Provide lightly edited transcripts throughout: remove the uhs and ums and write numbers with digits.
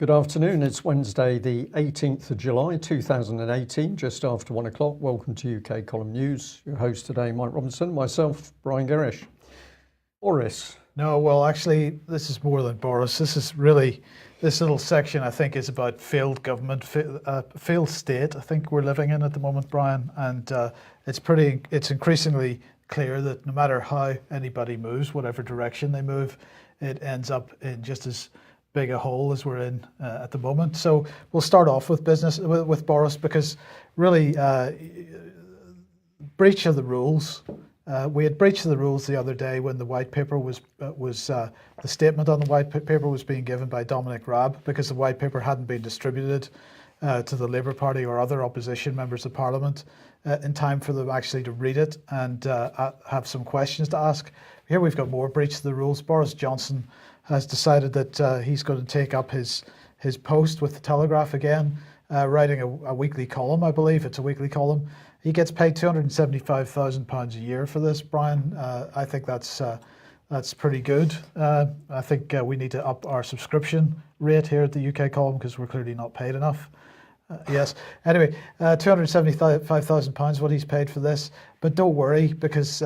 Good afternoon. It's Wednesday, the 18th of July, 2018, just after 1 o'clock. Welcome to UK Column News. Your host today, Mike Robinson, myself, Brian Gerrish. Boris. No, well, actually, this is more than Boris. This little section, I think, is about failed government, failed state, I think we're living in at the moment, Brian. And it's increasingly clear that no matter how anybody moves, whatever direction they move, it ends up in just as big a hole as we're in at the moment. So we'll start off with with Boris, because really breach of the rules. We had breached the rules the other day when the white paper the statement on the white paper was being given by Dominic Raab, because the white paper hadn't been distributed to the Labour Party or other opposition members of Parliament in time for them actually to read it and have some questions to ask. Here we've got more breach of the rules. Boris Johnson has decided that he's going to take up his post with the Telegraph again, writing a weekly column. I believe it's a weekly column. He gets paid £275,000 a year for this, Brian. I think that's pretty good. I think we need to up our subscription rate here at the UK Column, because we're clearly not paid enough. Yes. Anyway, £275,000 what he's paid for this. But don't worry, because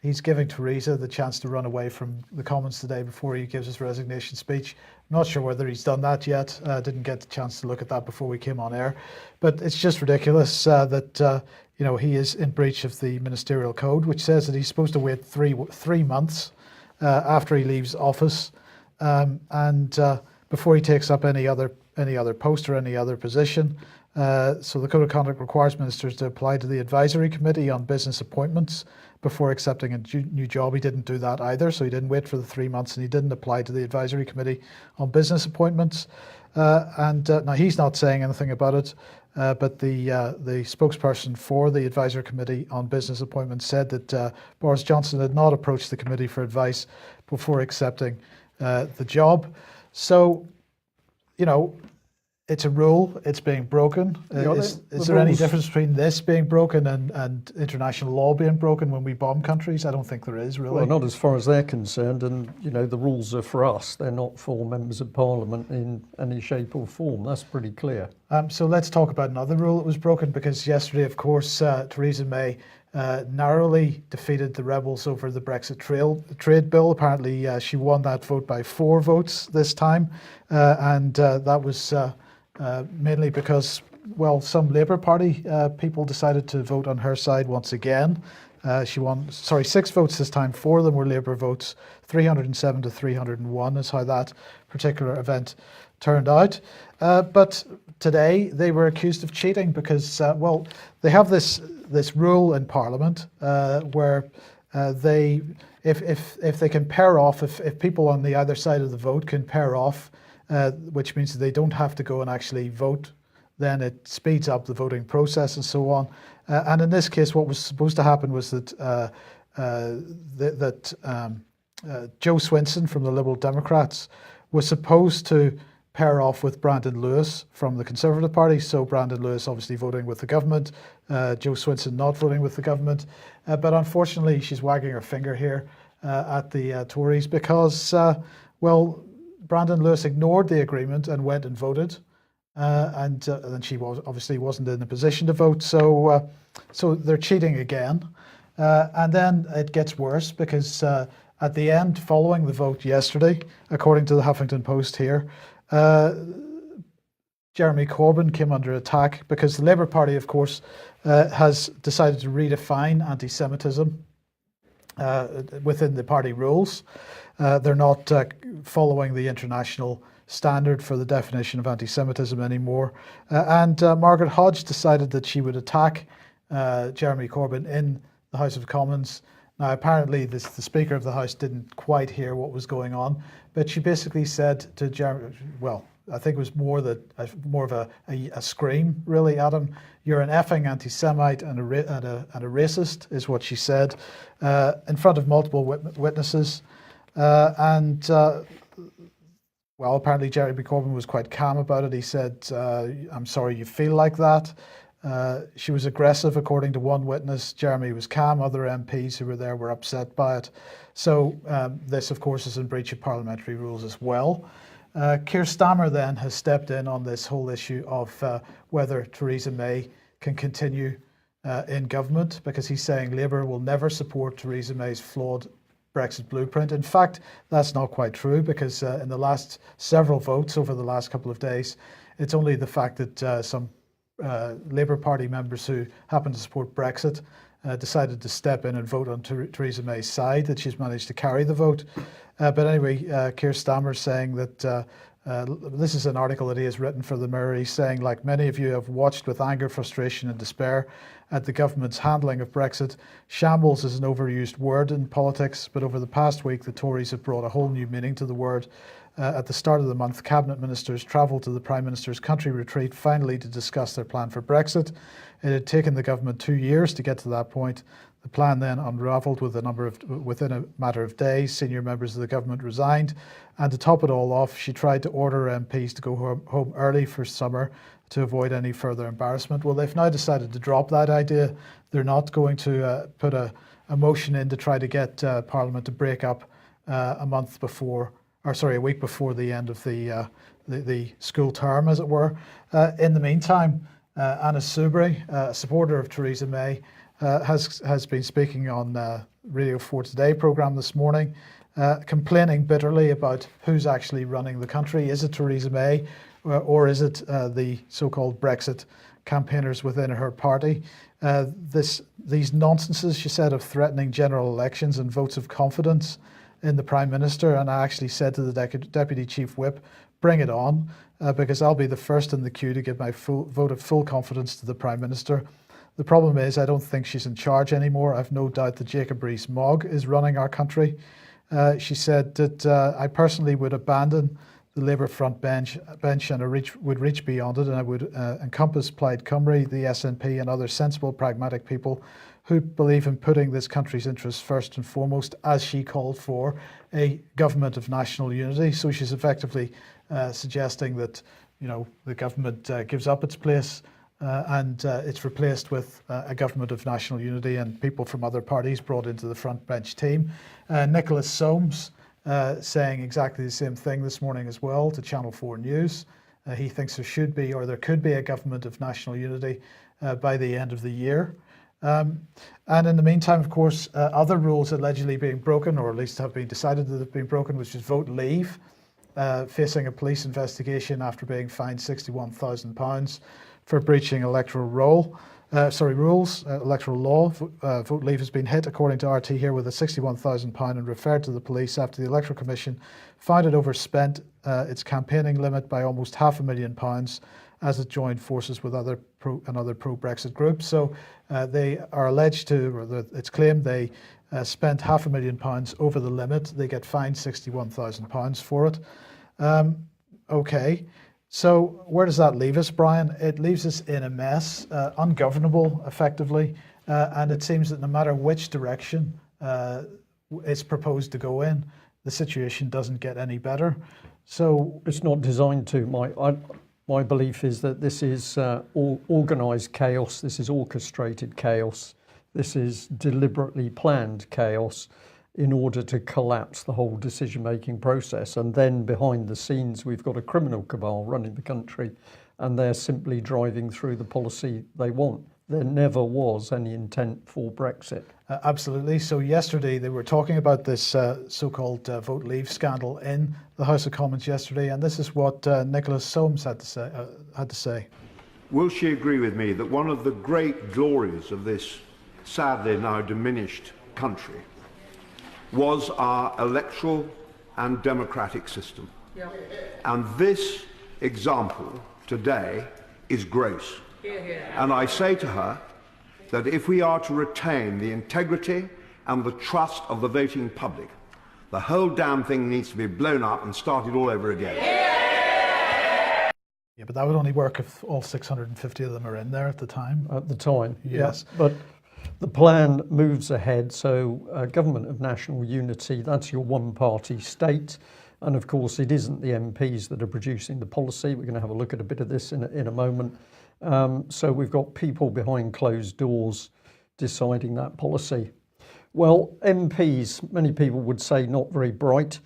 he's giving Theresa the chance to run away from the Commons today before he gives his resignation speech. I'm not sure whether he's done that yet. Didn't get the chance to look at that before we came on air. But it's just ridiculous that he is in breach of the ministerial code, which says that he's supposed to wait three months after he leaves office and before he takes up any other post or any other position. So the Code of Conduct requires ministers to apply to the Advisory Committee on Business Appointments before accepting a new job. He didn't do that either, so he didn't wait for the 3 months, and he didn't apply to the Advisory Committee on Business Appointments. Now he's not saying anything about it, but the spokesperson for the Advisory Committee on Business Appointments said that Boris Johnson had not approached the committee for advice before accepting the job. So, it's a rule, it's being broken. Is there any difference between this being broken and international law being broken when we bomb countries? I don't think there is, really. Well, not as far as they're concerned, and the rules are for us. They're not for members of Parliament in any shape or form. That's pretty clear. So let's talk about another rule that was broken, because yesterday, of course, Theresa May narrowly defeated the rebels over the Brexit trade bill. Apparently, she won that vote by 4 votes this time, and that was mainly because, some Labour Party people decided to vote on her side once again. She won, 6 votes this time. 4 of them were Labour votes. 307 to 301 is how that particular event turned out. But today they were accused of cheating, because, they have this rule in Parliament where if they can pair off, if people on the other side of the vote can pair off, which means that they don't have to go and actually vote, then it speeds up the voting process and so on. And in this case, what was supposed to happen was that Joe Swinson from the Liberal Democrats was supposed to pair off with Brandon Lewis from the Conservative Party. So Brandon Lewis obviously voting with the government, Joe Swinson not voting with the government. But unfortunately, she's wagging her finger here at the Tories, because, Brandon Lewis ignored the agreement and went and voted, and then she obviously wasn't in a position to vote. So they're cheating again, and then it gets worse, because at the end, following the vote yesterday, according to the Huffington Post here, Jeremy Corbyn came under attack, because the Labour Party, of course, has decided to redefine anti-Semitism within the party rules. They're not following the international standard for the definition of anti-Semitism anymore. And Margaret Hodge decided that she would attack Jeremy Corbyn in the House of Commons. Now, apparently, the Speaker of the House didn't quite hear what was going on, but she basically said to Jeremy, I think it was more of a scream, really, at him. You're an effing anti-Semite and a racist, is what she said, in front of multiple witnesses. Apparently Jeremy Corbyn was quite calm about it. He said, I'm sorry you feel like that. She was aggressive, according to one witness. Jeremy was calm. Other MPs who were there were upset by it. So this, of course, is in breach of parliamentary rules as well. Keir Starmer then has stepped in on this whole issue of whether Theresa May can continue in government, because he's saying Labour will never support Theresa May's flawed Brexit blueprint. In fact, that's not quite true, because in the last several votes over the last couple of days, it's only the fact that some Labour Party members who happen to support Brexit decided to step in and vote on Theresa May's side that she's managed to carry the vote. But anyway, Keir Starmer saying that this is an article that he has written for the Mirror. He's saying, like many of you have watched with anger, frustration and despair at the government's handling of Brexit. Shambles is an overused word in politics, but over the past week the Tories have brought a whole new meaning to the word. At the start of the month, cabinet ministers travelled to the Prime Minister's country retreat finally to discuss their plan for Brexit. It had taken the government 2 years to get to that point. The plan then unravelled within a matter of days. Senior members of the government resigned, and to top it all off, she tried to order MPs to go home early for summer to avoid any further embarrassment. Well, they've now decided to drop that idea. They're not going to put a motion in to try to get Parliament to break up a week before the end of the school term, as it were. In the meantime, Anna Soubry, a supporter of Theresa May, has been speaking on Radio 4 Today programme this morning, complaining bitterly about who's actually running the country. Is it Theresa May or is it the so-called Brexit campaigners within her party? These nonsenses, she said, of threatening general elections and votes of confidence in the Prime Minister, and I actually said to the Deputy Chief Whip, bring it on, because I'll be the first in the queue to give my vote of full confidence to the Prime Minister. The problem is I don't think she's in charge anymore. I've no doubt that Jacob Rees-Mogg is running our country. She said that I personally would abandon the Labour front bench and would reach beyond it, and I would encompass Plaid Cymru, the SNP and other sensible, pragmatic people who believe in putting this country's interests first and foremost, as she called for a government of national unity. So she's effectively suggesting that, you know, the government gives up its place and it's replaced with a government of national unity and people from other parties brought into the front bench team. Nicholas Soames saying exactly the same thing this morning as well to Channel 4 News. He thinks there should be, or there could be, a government of national unity by the end of the year. And in the meantime, of course, other rules allegedly being broken, or at least have been decided that have been broken, which is vote leave, facing a police investigation after being fined £61,000 for breaching electoral rules, electoral law. Vote leave has been hit, according to RT here, with a £61,000 and referred to the police after the Electoral Commission found it overspent its campaigning limit by almost £500,000 as it joined forces with other pro-Brexit groups. So they are alleged to, or it's claimed they spent £500,000 over the limit. They get fined £61,000 for it. Okay. So where does that leave us, Brian? It leaves us in a mess, ungovernable, effectively, and it seems that no matter which direction it's proposed to go in, the situation doesn't get any better. So it's not designed to. My belief is that this is organised chaos. This is orchestrated chaos. This is deliberately planned chaos in order to collapse the whole decision-making process. And then behind the scenes, we've got a criminal cabal running the country, and they're simply driving through the policy they want. There never was any intent for Brexit. Absolutely. So yesterday they were talking about this so-called vote leave scandal in the House of Commons yesterday, and this is what Nicholas Soames had to say. Will she agree with me that one of the great glories of this sadly now diminished country was our electoral and democratic system? Yeah. And this example today is gross. And I say to her that if we are to retain the integrity and the trust of the voting public, the whole damn thing needs to be blown up and started all over again. Yeah, but that would only work if all 650 of them are in there at the time. At the time, yes. Yeah. But the plan moves ahead. So government of national unity, that's your one-party state. And of course, it isn't the MPs that are producing the policy. We're going to have a look at a bit of this in a moment. So we've got people behind closed doors deciding that policy. Well, MPs, many people would say not very bright.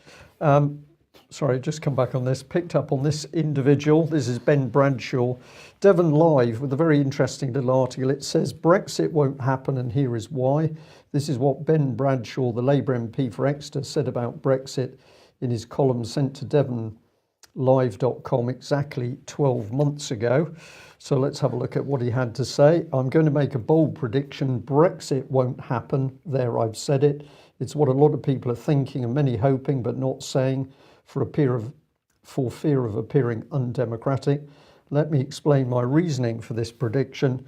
sorry, just come back on this, picked up on this individual. This is Ben Bradshaw. Devon Live with a very interesting little article. It says Brexit won't happen and here is why. This is what Ben Bradshaw, the Labour MP for Exeter, said about Brexit in his column sent to devonlive.com exactly 12 months ago. So let's have a look at what he had to say. I'm going to make a bold prediction. Brexit won't happen. There, I've said it. It's what a lot of people are thinking and many hoping but not saying for fear of appearing undemocratic. Let me explain my reasoning for this prediction.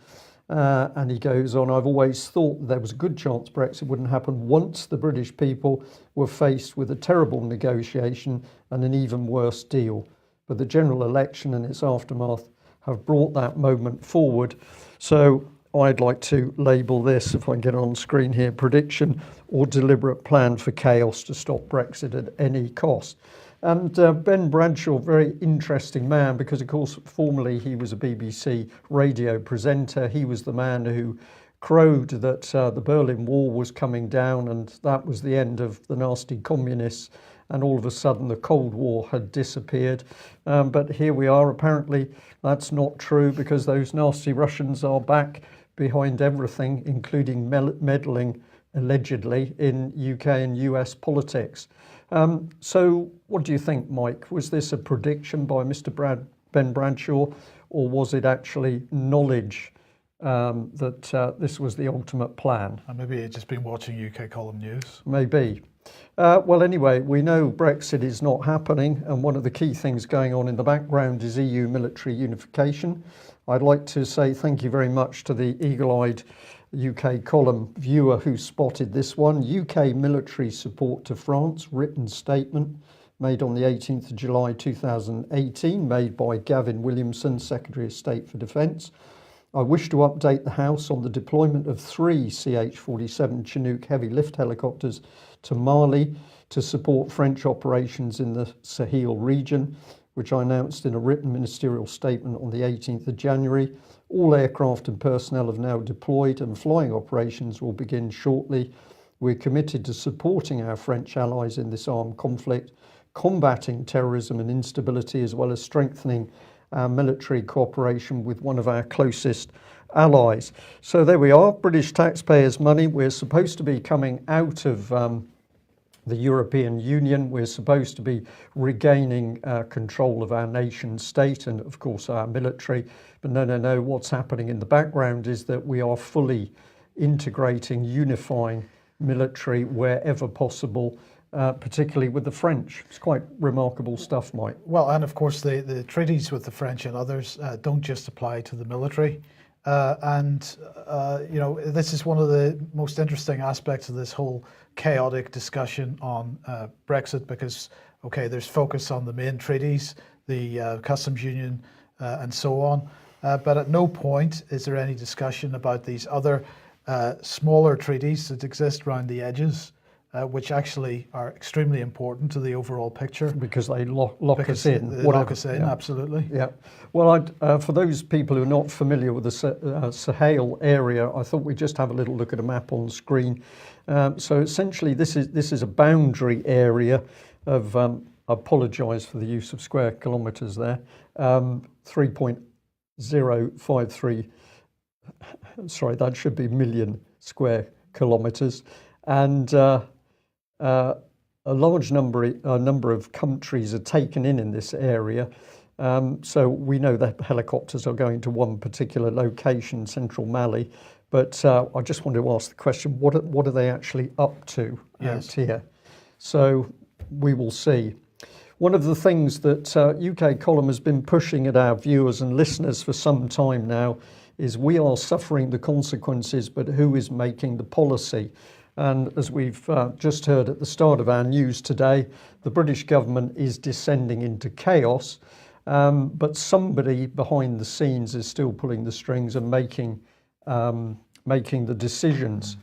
And he goes on, I've always thought there was a good chance Brexit wouldn't happen once the British people were faced with a terrible negotiation and an even worse deal. But the general election and its aftermath have brought that moment forward. So I'd like to label this, if I can get it on screen here, prediction or deliberate plan for chaos to stop Brexit at any cost. And Ben Bradshaw, very interesting man, because of course formerly he was a BBC radio presenter. He was the man who crowed that the Berlin Wall was coming down and that was the end of the nasty communists, and all of a sudden the Cold War had disappeared. But here we are. Apparently that's not true, because those nasty Russians are back behind everything, including meddling allegedly in UK and US politics. So what do you think, Mike? Was this a prediction by Mr. Ben Bradshaw, or was it actually knowledge that this was the ultimate plan? And maybe he'd just been watching UK Column News. Maybe. Well, anyway, we know Brexit is not happening, and one of the key things going on in the background is EU military unification. I'd like to say thank you very much to the eagle-eyed UK column viewer who spotted this one. UK military support to France, written statement made on the 18th of July 2018, made by Gavin Williamson, Secretary of State for Defence. I wish to update the House on the deployment of 3 CH-47 Chinook heavy lift helicopters to Mali to support French operations in the Sahel region, which I announced in a written ministerial statement on the 18th of January. All aircraft and personnel have now deployed and flying operations will begin shortly. We're committed to supporting our French allies in this armed conflict, combating terrorism and instability, as well as strengthening our military cooperation with one of our closest allies. So there we are, British taxpayers' money. We're supposed to be coming out of the European Union. We're supposed to be regaining control of our nation state and, of course, our military. But no, what's happening in the background is that we are fully integrating, unifying military wherever possible, particularly with the French. It's quite remarkable stuff, Mike. Well, and of course the treaties with the French and others don't just apply to the military. You know, this is one of the most interesting aspects of this whole chaotic discussion on Brexit, because, okay, there's focus on the main treaties, the customs union and so on, but at no point is there any discussion about these other smaller treaties that exist around the edges, which actually are extremely important to the overall picture. Because they lock us in. They lock us in, yeah. Absolutely. Yeah. Well, for those people who are not familiar with the Sahel area, I thought we'd just have a little look at a map on the screen. So essentially, this is a boundary area of, I apologise for the use of square kilometres there, 3.053, sorry, that should be million square kilometres. And a large number of countries are taken in this area. So we know that helicopters are going to one particular location, central Mali. But I just want to ask the question, what are they actually up to out here? So we will see. One of the things that UK Column has been pushing at our viewers and listeners for some time now is we are suffering the consequences, but who is making the policy? And as we've just heard at the start of our news today, the British government is descending into chaos, but somebody behind the scenes is still pulling the strings and making the decisions.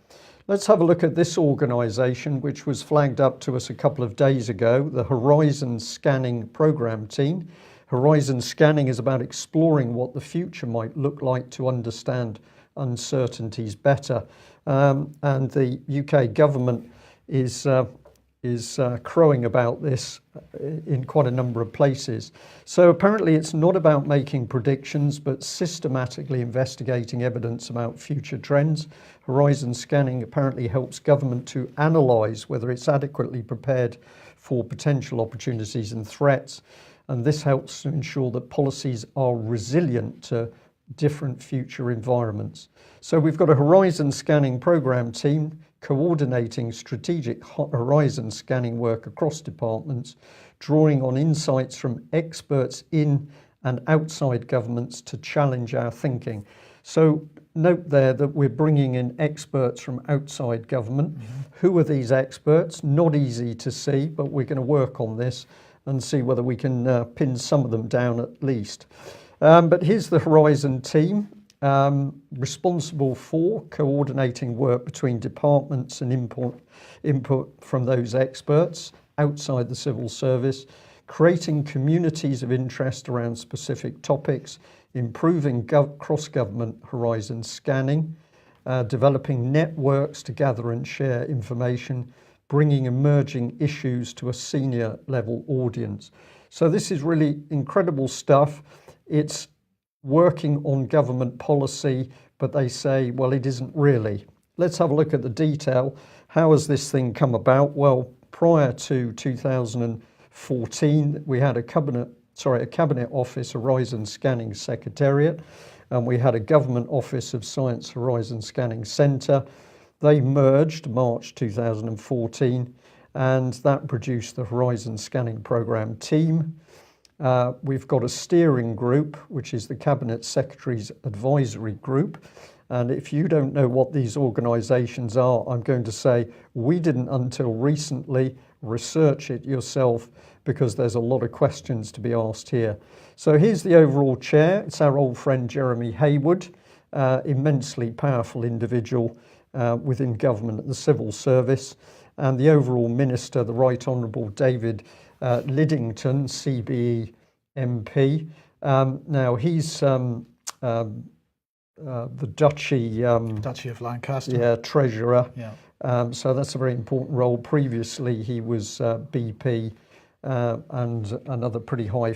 Let's have a look at this organisation, which was flagged up to us a couple of days ago, the Horizon Scanning Programme Team. Horizon Scanning is about exploring what the future might look like to understand uncertainties better. And the UK government is is crowing about this in quite a number of places. So apparently it's not about making predictions, but systematically investigating evidence about future trends. Horizon scanning apparently helps government to analyse whether it's adequately prepared for potential opportunities and threats. And this helps to ensure that policies are resilient to different future environments. So we've got a horizon scanning programme team coordinating strategic horizon scanning work across departments, drawing on insights from experts in and outside governments to challenge our thinking. So note there that we're bringing in experts from outside government. Who are these experts? Not easy to see, but we're going to work on this and see whether we can pin some of them down at least. But here's the Horizon team. Responsible for coordinating work between departments and input from those experts outside the civil service, creating communities of interest around specific topics, improving cross-government horizon scanning, developing networks to gather and share information, bringing emerging issues to a senior level audience. So this is really incredible stuff. It's working on government policy, but they say, well, it isn't really. Let's have a look at the detail. How has this thing come about? Well, prior to 2014, we had a Cabinet Office Horizon Scanning Secretariat, and we had a Government Office of Science Horizon Scanning Centre. They merged March 2014, and that produced the Horizon Scanning Programme team. We've got a steering group, which is the Cabinet Secretary's Advisory Group. And if you don't know what these organisations are, I'm going to say we didn't until recently. Research it yourself, because there's a lot of questions to be asked here. So here's the overall chair. It's our old friend Jeremy Haywood, immensely powerful individual within government at the civil service. And the overall minister, the Right Honourable David Lidington, CBE MP. Now he's the Duchy of Lancaster. treasurer. Yeah. So that's a very important role. Previously, he was BP and another pretty high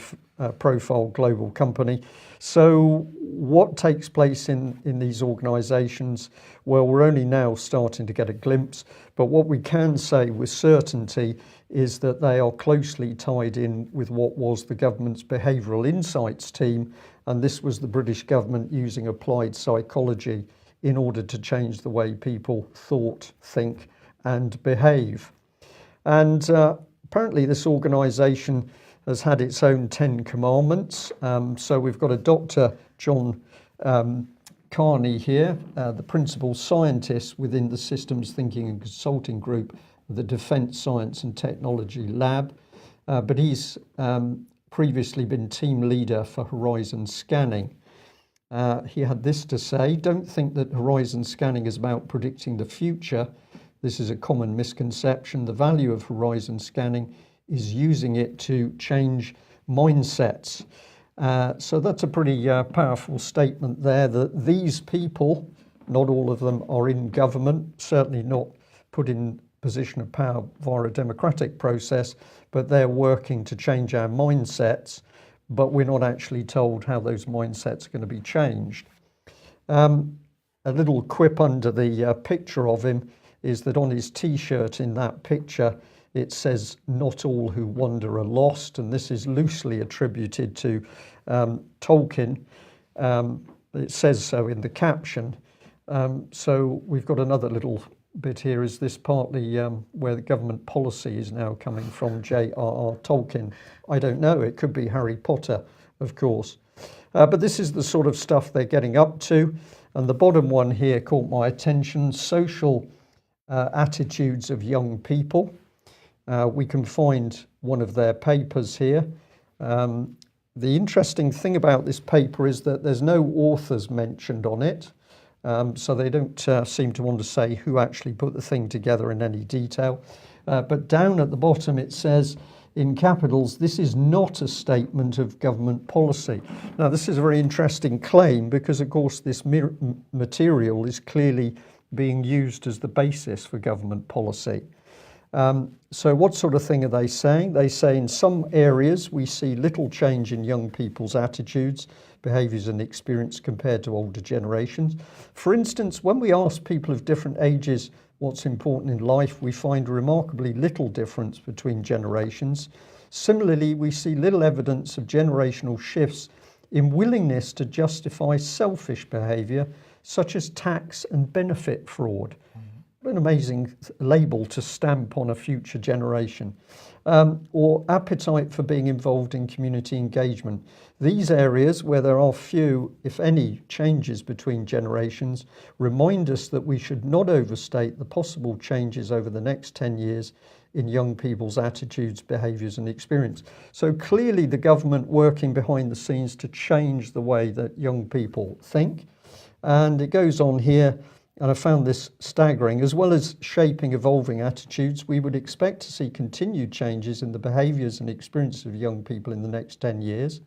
profile global company. So what takes place in these organisations? Well, we're only now starting to get a glimpse, but what we can say with certainty is that they are closely tied in with what was the government's behavioural insights team, and this was the British government using applied psychology in order to change the way people thought, think and behave. And apparently this organisation has had its own 10 commandments. So we've got a Dr. John Carney here, the principal scientist within the Systems Thinking and Consulting Group of the Defence Science and Technology Lab. But he's previously been team leader for Horizon Scanning. He had this to say: don't think that horizon scanning is about predicting the future. This is a common misconception. The value of horizon scanning is using it to change mindsets. So that's a pretty powerful statement there, that these people, not all of them are in government, certainly not put in position of power via a democratic process, but they're working to change our mindsets. But we're not actually told how those mindsets are going to be changed. A little quip under the picture of him is that on his T-shirt in that picture, it says, "Not all who wander are lost," and this is loosely attributed to Tolkien. It says so in the caption. So we've got another little bit here. Is this partly where the government policy is now coming from, J.R.R. Tolkien? I don't know. It could be Harry Potter, of course. But this is the sort of stuff they're getting up to. And the bottom one here caught my attention: social attitudes of young people. We can find one of their papers here. The interesting thing about this paper is that there's no authors mentioned on it. So they don't seem to want to say who actually put the thing together in any detail. But down at the bottom it says in capitals, "This is not a statement of government policy." Now this is a very interesting claim, because of course this material is clearly being used as the basis for government policy. So what sort of thing are they saying? They say in some areas we see little change in young people's attitudes, behaviours and experience compared to older generations. For instance, when we ask people of different ages what's important in life, we find remarkably little difference between generations. Similarly, we see little evidence of generational shifts in willingness to justify selfish behaviour, such as tax and benefit fraud. What an amazing label to stamp on a future generation. Or appetite for being involved in community engagement. These areas where there are few, if any, changes between generations remind us that we should not overstate the possible changes over the next 10 years in young people's attitudes, behaviours and experience. So clearly the government working behind the scenes to change the way that young people think. And it goes on here, and I found this staggering. As well as shaping evolving attitudes, we would expect to see continued changes in the behaviours and experiences of young people in the next 10 years.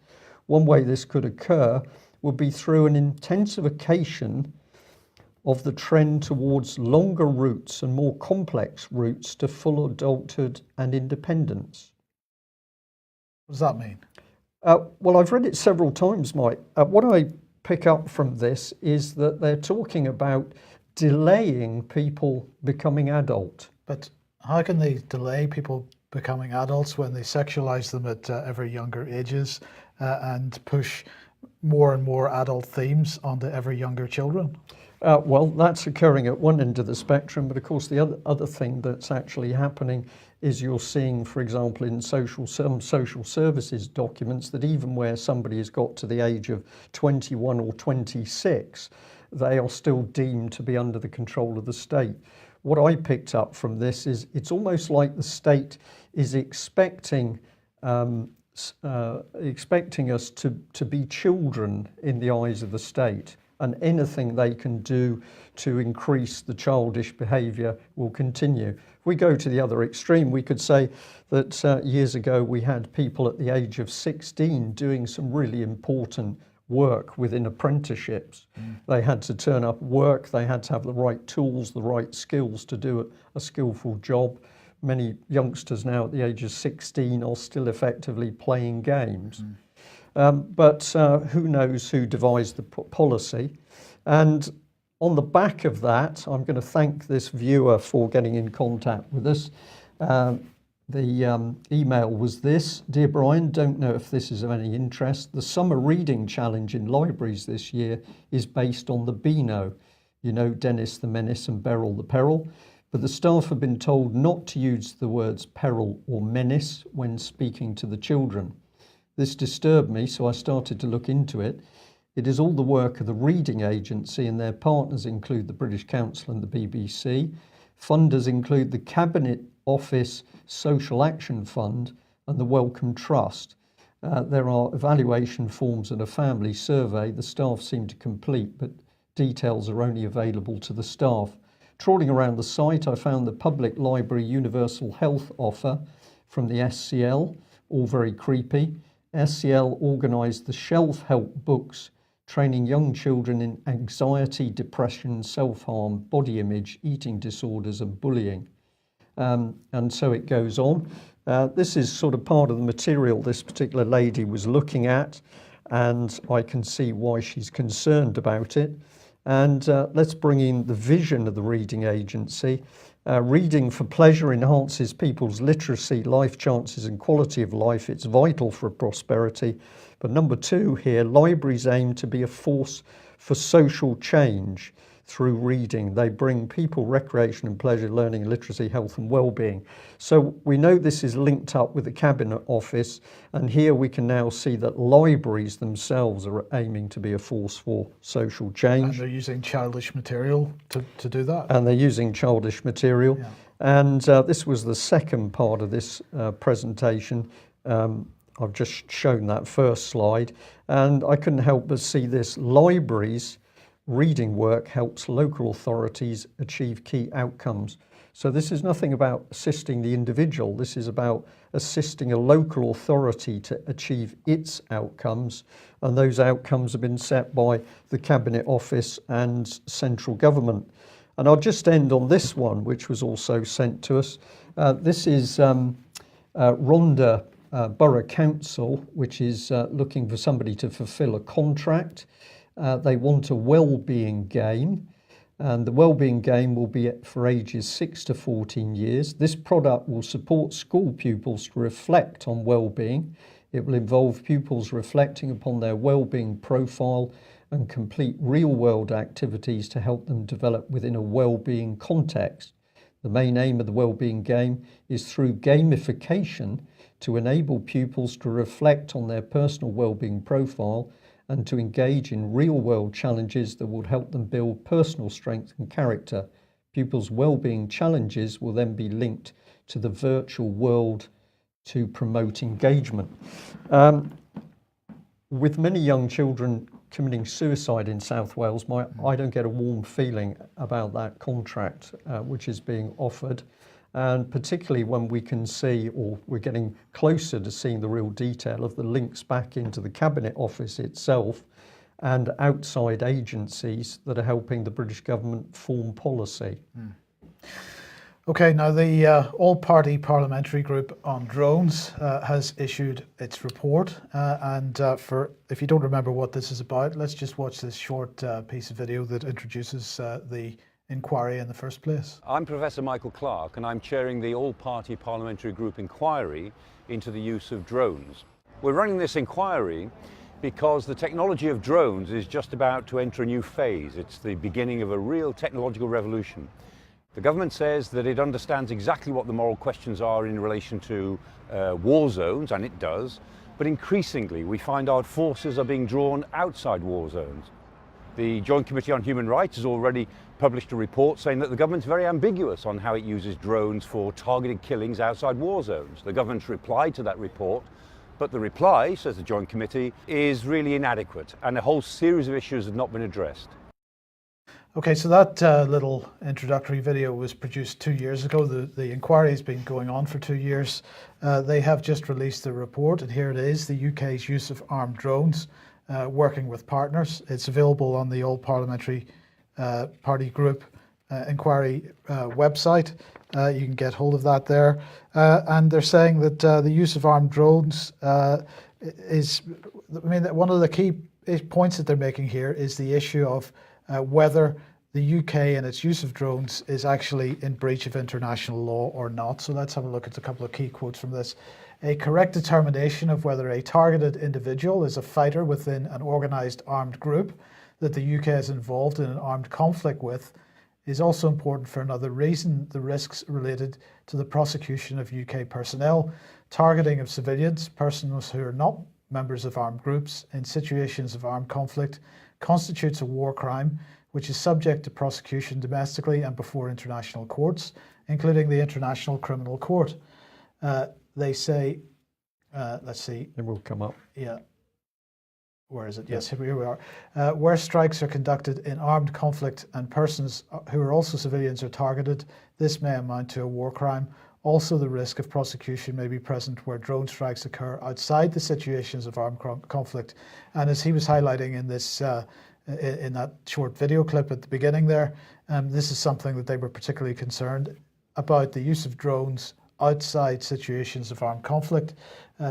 One way this could occur would be through an intensification of the trend towards longer routes and more complex routes to full adulthood and independence. What does that mean? Well, I've read it several times, Mike. What I pick up from this is that they're talking about delaying people becoming adult. But how can they delay people becoming adults when they sexualize them at ever younger ages and push more and more adult themes onto ever younger children? Well, that's occurring at one end of the spectrum, but of course the other thing that's actually happening is you're seeing, for example, in some social services documents, that even where somebody has got to the age of 21 or 26, they are still deemed to be under the control of the state. What I picked up from this is it's almost like the state is expecting us to be children in the eyes of the state, and anything they can do to increase the childish behaviour will continue. If we go to the other extreme, we could say that years ago we had people at the age of 16 doing some really important work within apprenticeships. They had to turn up work, they had to have the right tools, the right skills to do a skillful job. Many youngsters now at the age of 16 are still effectively playing games. But who knows who devised the policy. And on the back of that, I'm going to thank this viewer for getting in contact with us. The email was this: Dear Brian, don't know if this is of any interest. The summer reading challenge in libraries this year is based on the Beano. You know, Dennis the Menace and Beryl the Peril. But the staff have been told not to use the words peril or menace when speaking to the children. This disturbed me, so I started to look into it. It is all the work of the Reading Agency, and their partners include the British Council and the BBC. Funders include the Cabinet Office Social Action Fund and the Wellcome Trust. There are evaluation forms and a family survey the staff seem to complete, but details are only available to the staff. Trawling around the site, I found the Public Library Universal Health offer from the SCL, all very creepy. SCL organised the Shelf Help books, training young children in anxiety, depression, self-harm, body image, eating disorders and bullying. And so it goes on. This is sort of part of the material this particular lady was looking at, and I can see why she's concerned about it. And let's bring in the vision of the Reading Agency. Reading for pleasure enhances people's literacy, life chances and quality of life. It's vital for prosperity. But number 2 here, libraries aim to be a force for social change through reading. They bring people recreation and pleasure, learning, literacy, health and well-being. So we know this is linked up with the Cabinet Office, and here we can now see that libraries themselves are aiming to be a force for social change. And they're using childish material to do that. And they're using childish material. Yeah. And this was the second part of this presentation. I've just shown that first slide, and I couldn't help but see this: libraries reading work helps local authorities achieve key outcomes. So this is nothing about assisting the individual. This is about assisting a local authority to achieve its outcomes. And those outcomes have been set by the Cabinet Office and central government. And I'll just end on this one, which was also sent to us. This is Rhondda Borough Council, which is looking for somebody to fulfil a contract. They want a well-being game, and the well-being game will be for ages 6 to 14 years. This product will support school pupils to reflect on well-being. It will involve pupils reflecting upon their well-being profile and complete real-world activities to help them develop within a well-being context. The main aim of the well-being game is through gamification to enable pupils to reflect on their personal well-being profile and to engage in real-world challenges that will help them build personal strength and character. Pupils' well-being challenges will then be linked to the virtual world to promote engagement. With many young children committing suicide in South Wales, I don't get a warm feeling about that contract which is being offered, and particularly when we can see, or we're getting closer to seeing the real detail of the links back into the Cabinet Office itself and outside agencies that are helping the British government form policy. Okay, now the All-Party Parliamentary Group on Drones has issued its report, and if you don't remember what this is about, let's just watch this short piece of video that introduces the inquiry in the first place. I'm Professor Michael Clark, and I'm chairing the All-Party Parliamentary Group inquiry into the use of drones. We're running this inquiry because the technology of drones is just about to enter a new phase. It's the beginning of a real technological revolution. The government says that it understands exactly what the moral questions are in relation to war zones, and it does, but increasingly we find our forces are being drawn outside war zones. The Joint Committee on Human Rights has already published a report saying that the government's very ambiguous on how it uses drones for targeted killings outside war zones. The government's replied to that report, but the reply, says the Joint Committee, is really inadequate, and a whole series of issues have not been addressed. Okay, so that little introductory video was produced 2 years ago. The inquiry has been going on for 2 years. They have just released the report, and here it is, the UK's use of armed drones, working with partners. It's available on the All Parliamentary Party Group inquiry website. You can get hold of that there. And they're saying that the use of armed drones is, one of the key points that they're making here is the issue of whether the UK and its use of drones is actually in breach of international law or not. So let's have a look at a couple of key quotes from this. A correct determination of whether a targeted individual is a fighter within an organised armed group that the UK is involved in an armed conflict with is also important for another reason: the risks related to the prosecution of UK personnel, targeting of civilians, persons who are not members of armed groups in situations of armed conflict, constitutes a war crime which is subject to prosecution domestically and before international courts, including the International Criminal Court. They say, let's see. It will come up. Yeah. Where is it? Yes, here we are. Where strikes are conducted in armed conflict and persons who are also civilians are targeted, this may amount to a war crime. Also, the risk of prosecution may be present where drone strikes occur outside the situations of armed conflict. And as he was highlighting in this, in that short video clip at the beginning there, this is something that they were particularly concerned about, the use of drones outside situations of armed conflict.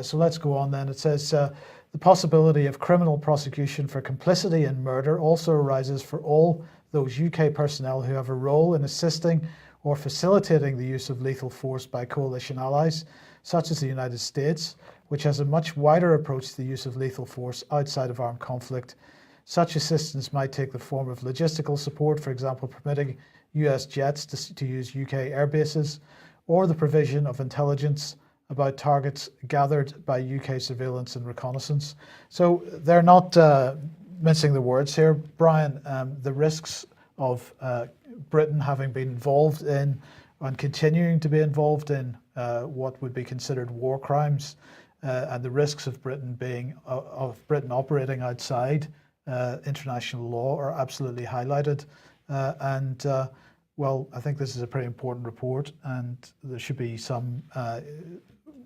So let's go on then. It says, the possibility of criminal prosecution for complicity in murder also arises for all those UK personnel who have a role in assisting or facilitating the use of lethal force by coalition allies, such as the United States, which has a much wider approach to the use of lethal force outside of armed conflict. Such assistance might take the form of logistical support, for example, permitting US jets to use UK air bases, or the provision of intelligence about targets gathered by UK surveillance and reconnaissance. So they're not mincing the words here, Brian. The risks of Britain having been involved in and continuing to be involved in what would be considered war crimes, and the risks of Britain operating outside international law are absolutely highlighted. Well, I think this is a pretty important report, and there should be some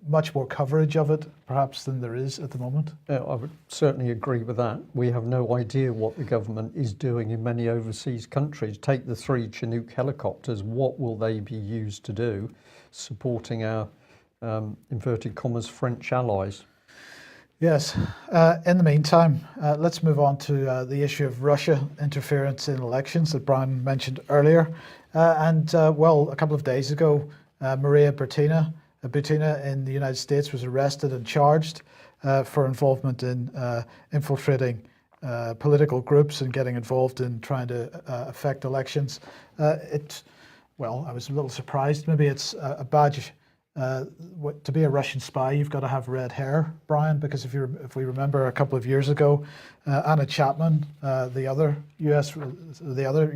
much more coverage of it, perhaps, than there is at the moment. I would certainly agree with that. We have no idea what the government is doing in many overseas countries. Take the 3 Chinook helicopters. What will they be used to do, supporting our inverted commas French allies? Yes. In the meantime, let's move on to the issue of Russia interference in elections that Brian mentioned earlier. Well, a couple of days ago, Maria Butina in the United States was arrested and charged for involvement in infiltrating political groups and getting involved in trying to affect elections. Well, I was a little surprised. Maybe it's a badge. To be a Russian spy, you've got to have red hair, Brian, because if we remember a couple of years ago, Anna Chapman, the other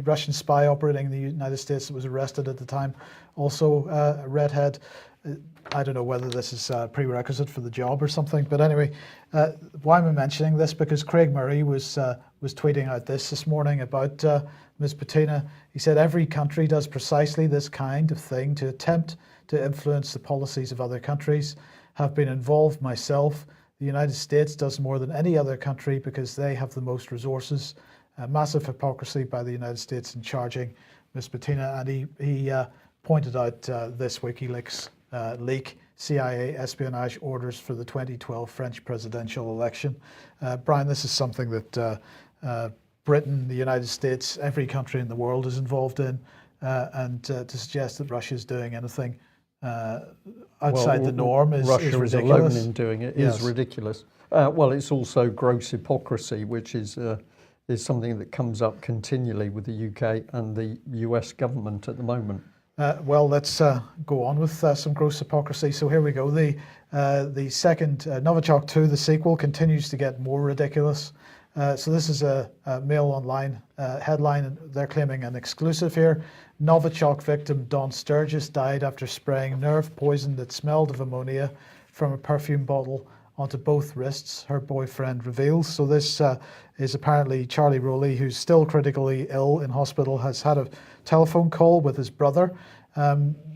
Russian spy operating in the United States that was arrested at the time, also a redhead. I don't know whether this is a prerequisite for the job or something, but anyway, why am I mentioning this? Because Craig Murray was tweeting out this morning about Ms. Butina. He said, every country does precisely this kind of thing to attempt to influence the policies of other countries. Have been involved myself. The United States does more than any other country because they have the most resources. Massive hypocrisy by the United States in charging Ms. Butina. And he pointed out this WikiLeaks leak, CIA espionage orders for the 2012 French presidential election. Brian, this is something that Britain, the United States, every country in the world is involved in. And to suggest that Russia is doing anything outside the norm is ridiculous. Alone in doing it Yes. is ridiculous. Well, it's also gross hypocrisy, which is something that comes up continually with the UK and the US government at the moment. Well, let's go on with some gross hypocrisy. So here we go. The second Novichok 2, the sequel, continues to get more ridiculous. So this is a Mail Online headline, and they're claiming an exclusive here. Novichok victim Dawn Sturgis died after spraying nerve poison that smelled of ammonia from a perfume bottle onto both wrists, her boyfriend reveals. So this is apparently Charlie Rowley, who's still critically ill in hospital, has had a telephone call with his brother.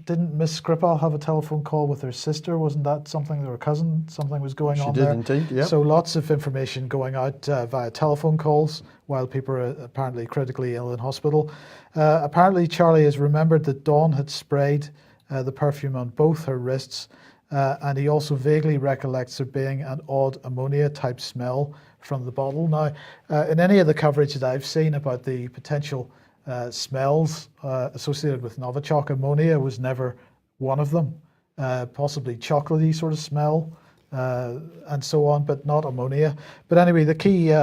Didn't Miss Skripal have a telephone call with her sister? Wasn't that something, or cousin? Something was going on there. She did indeed, yeah. So lots of information going out via telephone calls while people are apparently critically ill in hospital. Apparently Charlie has remembered that Dawn had sprayed the perfume on both her wrists, and he also vaguely recollects there being an odd ammonia type smell from the bottle. Now, in any of the coverage that I've seen about the potential smells associated with Novichok, ammonia was never one of them. Possibly chocolatey sort of smell and so on, but not ammonia. But anyway, the key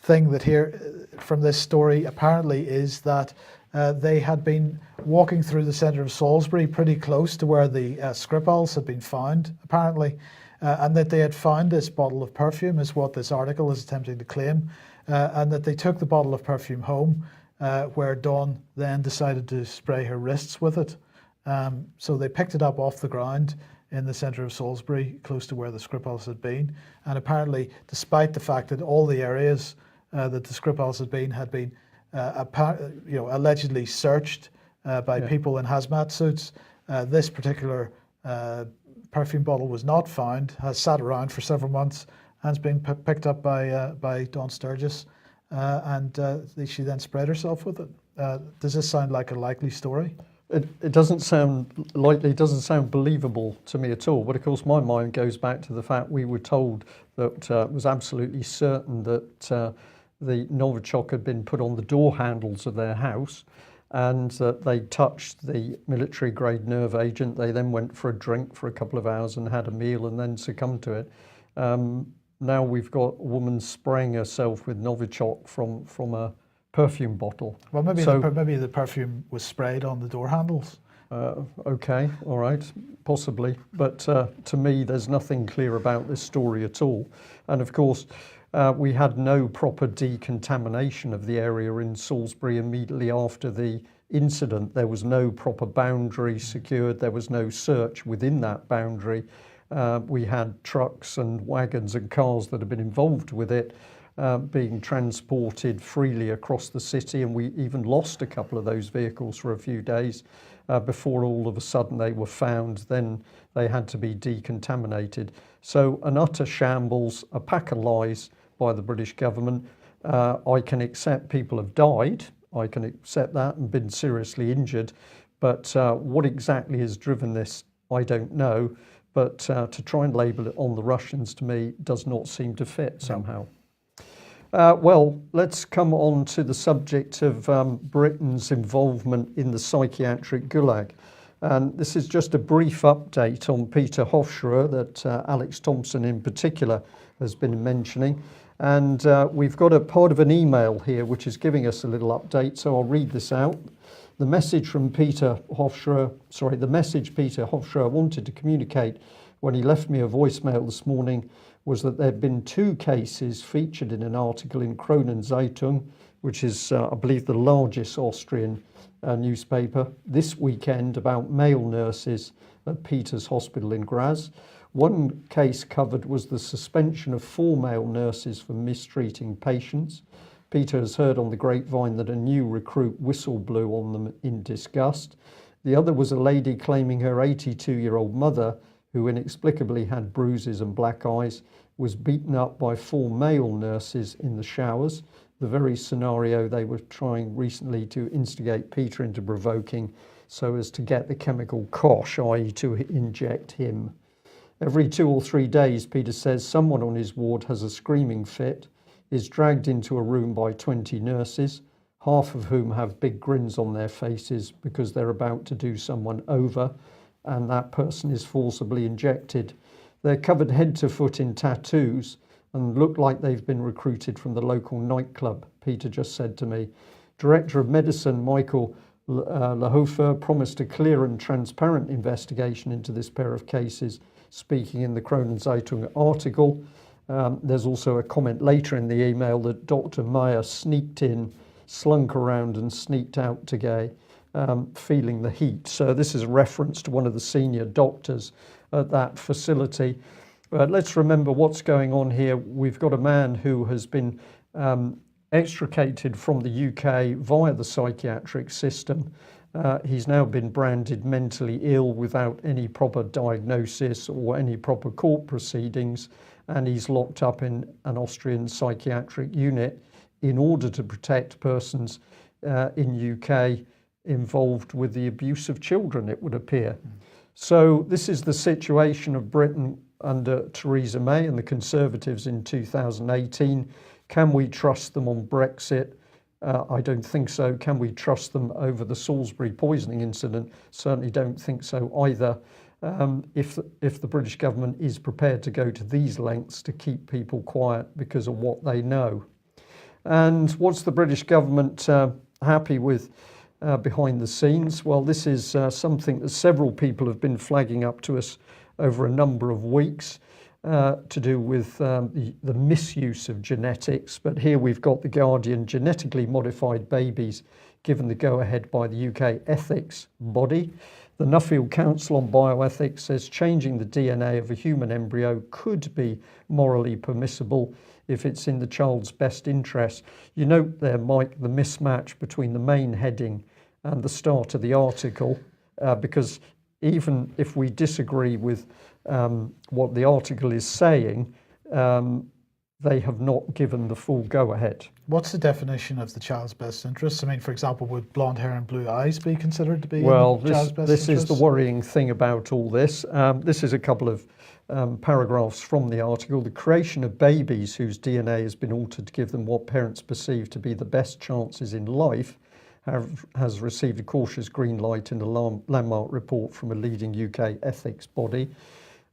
thing that here from this story apparently is that they had been walking through the centre of Salisbury pretty close to where the Skripals had been found, apparently, and that they had found this bottle of perfume is what this article is attempting to claim, and that they took the bottle of perfume home, where Dawn then decided to spray her wrists with it. So they picked it up off the ground in the centre of Salisbury, close to where the Skripals had been. And apparently, despite the fact that all the areas that the Skripals had been allegedly searched by people in hazmat suits, this particular perfume bottle was not found, has sat around for several months, and has been picked up by Dawn Sturgis. And she then sprayed herself with it. Does this sound like a likely story? It doesn't sound likely, it doesn't sound believable to me at all. But of course, my mind goes back to the fact we were told that it was absolutely certain that the Novichok had been put on the door handles of their house, and that they touched the military-grade nerve agent. They then went for a drink for a couple of hours and had a meal and then succumbed to it. Now we've got a woman spraying herself with Novichok from a perfume bottle. Well, maybe the perfume was sprayed on the door handles. Okay, all right, possibly. But to me, there's nothing clear about this story at all. And of course, we had no proper decontamination of the area in Salisbury immediately after the incident. There was no proper boundary secured. There was no search within that boundary. We had trucks and wagons and cars that had been involved with it. being transported freely across the city, and we even lost a couple of those vehicles for a few days before all of a sudden they were found. Then they had to be decontaminated. So an utter shambles, a pack of lies by the British government. I can accept people have died, I can accept that, and been seriously injured, but what exactly has driven this, I don't know. But to try and label it on the Russians, to me, does not seem to fit somehow. Well, let's come on to the subject of Britain's involvement in the psychiatric gulag. And this is just a brief update on Peter Hofstra that Alex Thompson in particular has been mentioning. And we've got a part of an email here which is giving us a little update, so I'll read this out. The message from Peter Hofstra, the message Peter Hofstra wanted to communicate when he left me a voicemail this morning was that there had been 2 cases featured in an article in Kronen Zeitung, which is, I believe, the largest Austrian newspaper, this weekend about male nurses at Peter's Hospital in Graz. One case covered was the suspension of 4 male nurses for mistreating patients. Peter has heard on the grapevine that a new recruit whistle blew on them in disgust. The other was a lady claiming her 82-year-old mother, who inexplicably had bruises and black eyes, was beaten up by 4 male nurses in the showers, the very scenario they were trying recently to instigate Peter into provoking so as to get the chemical kosh, i.e. to inject him. Every 2 or 3 days, Peter says, someone on his ward has a screaming fit, is dragged into a room by 20 nurses, half of whom have big grins on their faces because they're about to do someone over, and that person is forcibly injected. They're covered head to foot in tattoos and look like they've been recruited from the local nightclub, Peter just said to me. Director of Medicine Michael Lahofer promised a clear and transparent investigation into this pair of cases, speaking in the Kronen Zeitung article. There's also a comment later in the email that Dr. Meyer sneaked in, slunk around and sneaked out today, feeling the heat. So this is a reference to one of the senior doctors at that facility. Let's remember what's going on here. We've got a man who has been extricated from the UK via the psychiatric system. He's now been branded mentally ill without any proper diagnosis or any proper court proceedings, and he's locked up in an Austrian psychiatric unit in order to protect persons in UK involved with the abuse of children, it would appear. So this is the situation of Britain under Theresa May and the Conservatives in 2018. Can we trust them on Brexit? I don't think so. Can we trust them over the Salisbury poisoning incident? Certainly don't think so either. If the British government is prepared to go to these lengths to keep people quiet because of what they know. And what's the British government happy with behind the scenes? Well, this is something that several people have been flagging up to us over a number of weeks to do with the misuse of genetics. But here we've got The Guardian: genetically modified babies given the go-ahead by the UK ethics body. The Nuffield Council on Bioethics says changing the DNA of a human embryo could be morally permissible if it's in the child's best interest. You note there, Mike, the mismatch between the main heading and the start of the article, because even if we disagree with what the article is saying, they have not given the full go-ahead. What's the definition of the child's best interest? I mean, for example, would blonde hair and blue eyes be considered to be well, in the child's best this interest? is the worrying thing about all this. This is a couple of paragraphs from the article. The creation of babies whose DNA has been altered to give them what parents perceive to be the best chances in life has received a cautious green light in a landmark report from a leading UK ethics body.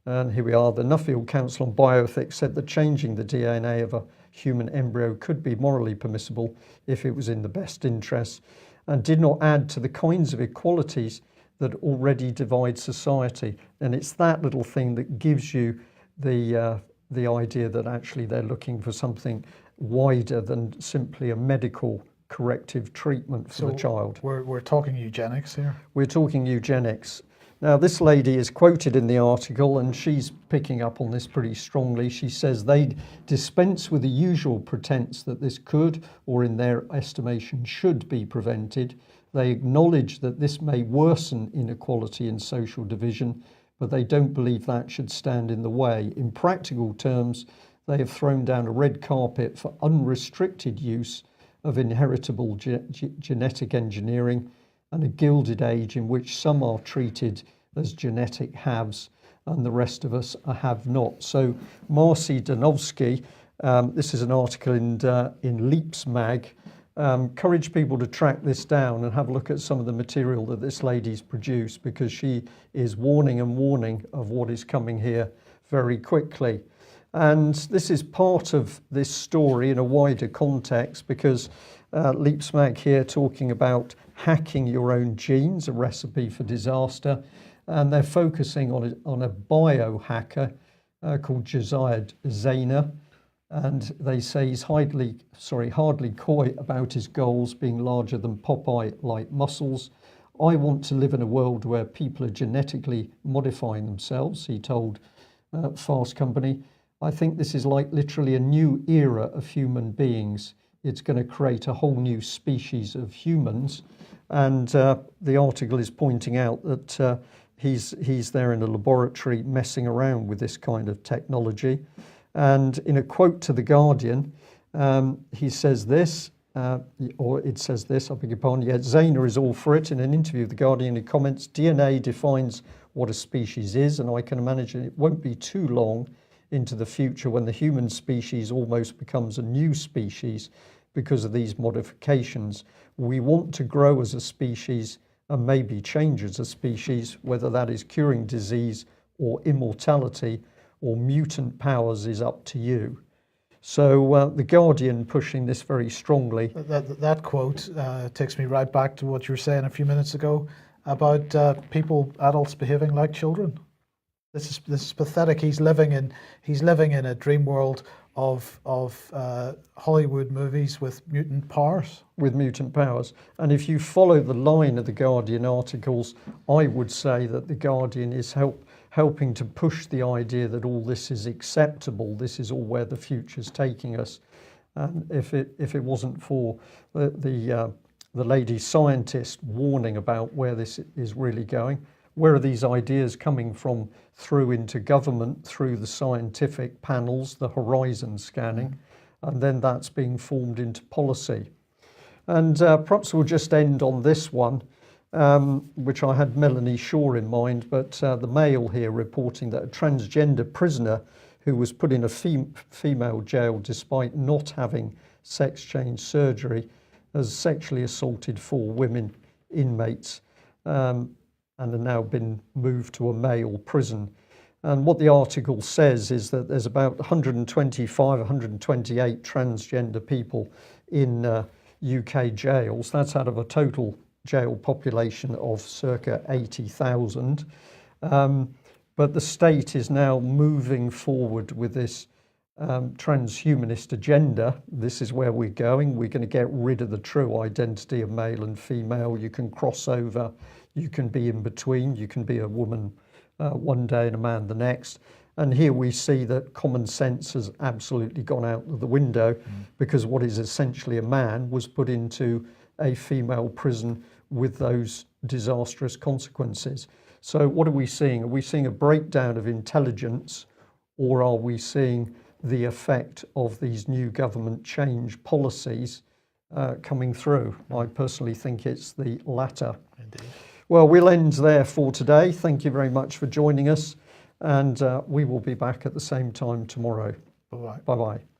And here we are. The Nuffield Council on Bioethics said that changing the DNA of a human embryo could be morally permissible if it was in the best interest, and did not add to the kinds of equalities that already divide society. And it's that little thing that gives you the idea that actually they're looking for something wider than simply a medical corrective treatment for the child. We're talking eugenics here? We're talking eugenics. Now, this lady is quoted in the article, and she's picking up on this pretty strongly. She says they dispense with the usual pretense that this could, or in their estimation should, be prevented. They acknowledge that this may worsen inequality and social division, but they don't believe that should stand in the way. In practical terms, they have thrown down a red carpet for unrestricted use of inheritable genetic engineering, and a gilded age in which some are treated as genetic haves and the rest of us are have-not. So Marcy Danowski, this is an article in Leaps Mag, encourage people to track this down and have a look at some of the material that this lady's produced, because she is warning of what is coming here very quickly. And this is part of this story in a wider context, because Leaps Mag here talking about hacking your own genes, a recipe for disaster, and they're focusing on a biohacker called Josiah Zayner, and they say he's hardly coy about his goals being larger than Popeye-like muscles. I want to live in a world where people are genetically modifying themselves, he told Fast Company. I think this is like literally a new era of human beings. It's going to create a whole new species of humans. And the article is pointing out that he's there in a laboratory messing around with this kind of technology. And in a quote to The Guardian, he says this, or it says this, I beg your pardon, yet Zayner is all for it. In an interview with The Guardian, he comments, DNA defines what a species is, and I can imagine it won't be too long into the future when the human species almost becomes a new species because of these modifications. We want to grow as a species and maybe change as a species, whether that is curing disease or immortality or mutant powers is up to you. So The Guardian pushing this very strongly. That quote takes me right back to what you were saying a few minutes ago about adults behaving like children. This is pathetic. He's living in a dream world of Hollywood movies with mutant powers. With mutant powers. And if you follow the line of the Guardian articles, I would say that the Guardian is helping to push the idea that all this is acceptable. This is all where the future's taking us. And if it wasn't for the lady scientist warning about where this is really going, where are these ideas coming from through into government, through the scientific panels, the horizon scanning, and then that's being formed into policy. And perhaps we'll just end on this one, which I had Melanie Shaw in mind, but the Mail here reporting that a transgender prisoner who was put in a female jail despite not having sex change surgery has sexually assaulted 4 women inmates. And have now been moved to a male prison. And what the article says is that there's about 128 transgender people in UK jails. That's out of a total jail population of circa 80,000. But the state is now moving forward with this transhumanist agenda. This is where we're going. We're going to get rid of the true identity of male and female. You can cross over. You can be in between. You can be a woman one day and a man the next. And here we see that common sense has absolutely gone out of the window, because what is essentially a man was put into a female prison with those disastrous consequences. So what are we seeing? Are we seeing a breakdown of intelligence, or are we seeing the effect of these new government change policies coming through? I personally think it's the latter. Indeed. Well, we'll end there for today. Thank you very much for joining us, and we will be back at the same time tomorrow. Bye-bye. Bye-bye.